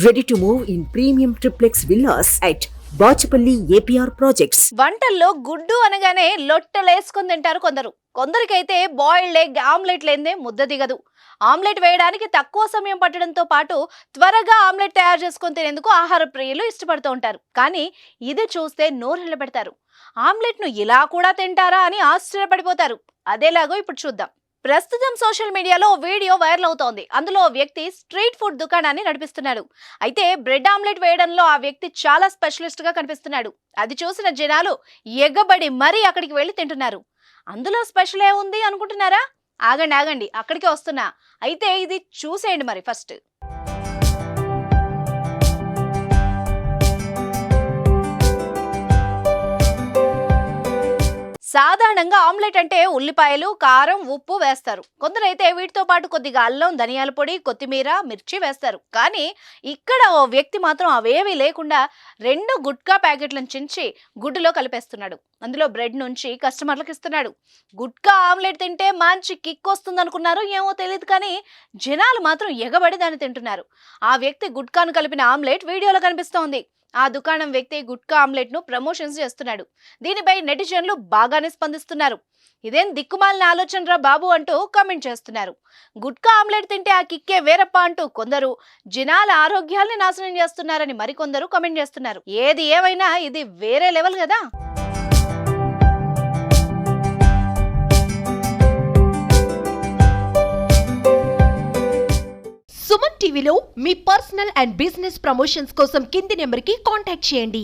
Ready to move in premium triplex villas at Bachupally APR projects. వంటల్లో గుడ్డు అనగానే లొట్టలేసుకొని తింటారు కొందరు. కొందరికైతే బాయిల్డ్ ఎగ్ ఆమ్లెట్ లేనిదే ముద్ద దిగదు. ఆమ్లెట్ వేయడానికి తక్కువ సమయం పట్టడంతో పాటు త్వరగా ఆమ్లెట్ తయారు చేసుకొని తినేందుకు ఆహార ప్రియులు ఇష్టపడుతూ ఉంటారు. కానీ ఇది చూస్తే నోరెళ్ళ పెడతారు. ఆమ్లెట్ ను ఇలా కూడా తింటారా అని ఆశ్చర్యపడిపోతారు. అదేలాగో ఇప్పుడు చూద్దాం. ప్రస్తుతం సోషల్ మీడియాలో వీడియో వైరల్ అవుతోంది. అందులో ఓ వ్యక్తి స్ట్రీట్ ఫుడ్ దుకాణాన్ని నడిపిస్తున్నాడు. అయితే బ్రెడ్ ఆమ్లెట్ వేయడంలో ఆ వ్యక్తి చాలా స్పెషలిస్ట్ గా కనిపిస్తున్నాడు. అది చూసిన జనాలు ఎగబడి మరీ అక్కడికి వెళ్లి తింటున్నారు. అందులో స్పెషల్ ఏముంది అనుకుంటున్నారా? ఆగండి, అక్కడికే వస్తున్నా. అయితే ఇది చూసేయండి మరి ఫస్ట్. సాధారణంగా ఆమ్లెట్ అంటే ఉల్లిపాయలు, కారం, ఉప్పు వేస్తారు. కొందరైతే వీటితో పాటు కొద్దిగా అల్లం, ధనియాల పొడి, కొత్తిమీర, మిర్చి వేస్తారు. కానీ ఇక్కడ ఓ వ్యక్తి మాత్రం అవేవీ లేకుండా 2 గుట్కా ప్యాకెట్లను చించి గుడ్డులో కలిపేస్తున్నాడు. అందులో బ్రెడ్ నుంచి కస్టమర్లకు ఇస్తున్నాడు. గుట్కా ఆమ్లెట్ తింటే మంచి కిక్ వస్తుంది అనుకున్నారు, ఏమో తెలియదు. కానీ జనాలు మాత్రం ఎగబడి దాన్ని తింటున్నారు. ఆ వ్యక్తి గుట్కాను కలిపిన ఆమ్లెట్ వీడియోలో కనిపిస్తోంది. ఆ దుకాణం వ్యక్తి గుట్కా ఆమ్లెట్ ను ప్రమోషన్స్ చేస్తున్నాడు. దీనిపై నెటిజన్లు బాగానే స్పందిస్తున్నారు. ఇదేం దిక్కుమాలిన ఆలోచనరా బాబు అంటూ కామెంట్ చేస్తున్నారు. గుట్కా ఆమ్లెట్ తింటే ఆ కిక్కే వేరప్ప అంటూ కొందరు, జనాల ఆరోగ్యాల్ని నాశనం చేస్తున్నారని మరికొందరు కామెంట్ చేస్తున్నారు. ఏది ఏమైనా ఇది వేరే లెవెల్ కదా. సుమన్ టీవీలో మీ పర్సనల్ అండ్ బిజినెస్ ప్రమోషన్స్ కోసం కింది నెంబర్కి కాంటాక్ట్ చేయండి.